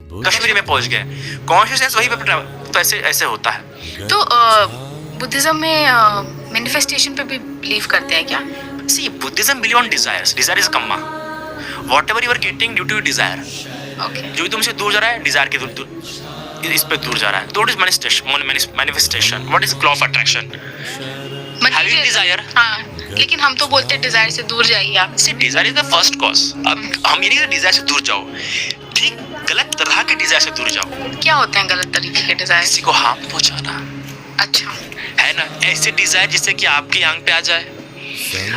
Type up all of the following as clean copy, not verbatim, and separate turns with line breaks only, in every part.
कश्मीरी में पहुंच गए, कॉन्शियसनेस वही पे तो ऐसे ऐसे होता है।
तो बुद्धिज्म में मैनिफेस्टेशन पे भी बिलीव करते हैं क्या?
See Buddhism believe on desires, desire is कम्मा, whatever you are getting due to desire,
okay,
जो भी तुमसे दूर जा रहा है डिजायर के दूर इस पे दूर जा रहा है, तो it is manifestation. What is law of attraction? Having desire.
हाँ, लेकिन हम तो बोलते हैं डिजायर से दूर जाइए आप।
See desire is the first cause. अब हम ये नहीं डिजायर से दूर जाओ, ठीक गलत तरह के डिजायर से दूर जाओ।
क्या होते हैं गलत तरीके के डिजायर?
किसी को हार्म पहुंचाना,
अच्छा,
है ना, ऐसे डिजायर जिससे कि आपके आंग पे आ जाए,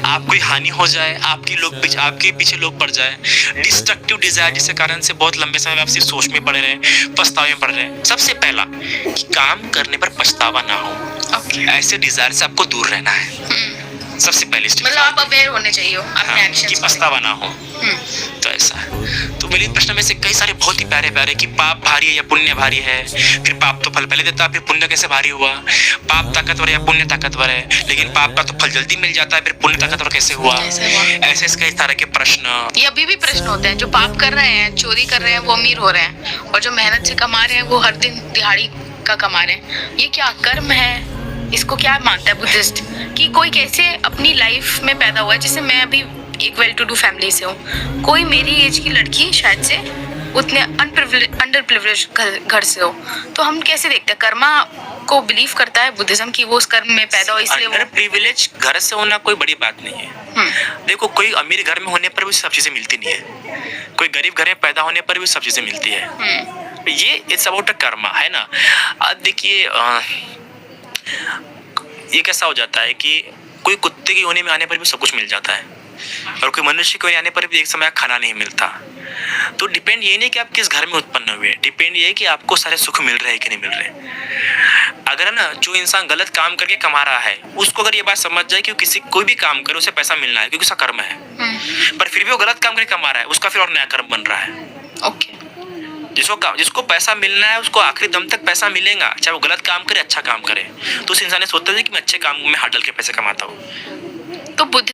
आपको हानि हो जाए, आपके पीछे लोग पड़ जाए। डिस्ट्रक्टिव डिजायर जिसके कारण से बहुत लंबे समय आप सिर्फ सोच में पड़े रहे, पछतावे में पड़ रहे। सबसे पहला कि काम करने पर पछतावा ना हो,
ओके,
ऐसे डिजायर से आपको दूर रहना है। सबसे पहली स्टेप
मतलब आप अवेयर होने चाहिए हो अपने
कि
एक्शंस
पछतावा ना हो। तो ऐसा है। तो मेरे प्रश्न में से कई सारे बहुत ही प्यारे प्यारे कि पाप भारी है या पुण्य भारी है, फिर पाप तो फल पहले देता है, फिर पुण्य कैसे भारी हुआ, पाप ताकतवर है या पुण्य ताकतवर है, लेकिन पाप का तो फल जल्दी मिल जाता है, फिर पुण्य ताकतवर कैसे हुआ। ऐसे कई तरह के प्रश्न,
ये अभी भी प्रश्न होते हैं। जो पाप कर रहे हैं, चोरी कर रहे हैं, वो अमीर हो रहे हैं, और जो मेहनत से कमा रहे हैं वो हर दिन दिहाड़ी का कमा रहे हैं। ये क्या कर्म है? इसको क्या मानता है बुद्धिस्ट कि कोई कैसे अपनी लाइफ में पैदा हुआ है? जैसे मैं अभी एक वेल टू डू फैमिली से हूँ, कोई मेरी एज की लड़की शायद से उतने अंडर प्रिविलेज घर से हो, तो हम कैसे देखते हैं? कर्मा को बिलीव करता है बुद्धिज्म कि वो उस कर्म में पैदा हो, इसलिए
अंडर प्रिविलेज घर से होना कोई बड़ी बात नहीं है। देखो, कोई अमीर घर में होने पर भी सब चीजें मिलती नहीं है, कोई गरीब घर में पैदा होने पर भी सब चीजें मिलती है। ये इट्स अबाउट अ कर्मा, है ना। देखिए ये कैसा हो जाता है कि कोई कुत्ते की योनि में आने पर भी सब कुछ मिल जाता है, और कोई मनुष्य की योनि आने पर भी एक समय खाना नहीं मिलता। तो डिपेंड ये नहीं कि आप किस घर में उत्पन्न हुए, डिपेंड ये है कि आपको सारे सुख मिल रहे हैं कि नहीं मिल रहे। अगर है ना, जो इंसान गलत काम करके कमा रहा है, उसको अगर ये बात समझ जाए कि किसी कोई भी काम करे उसे पैसा मिलना है क्योंकि उसका कर्म है, पर फिर भी वो गलत काम करके कमा रहा है, उसका फिर और नया कर्म बन रहा है।
ओके,
जिसको पैसा मिलना है उसको आखिरी दम तक पैसा मिलेगा, चाहे वो गलत काम करे अच्छा काम करे। तो उस इंसान ने सोचता है कि मैं अच्छे काम में हाथ डाल के पैसे कमाता हूँ।
तो बुद्धि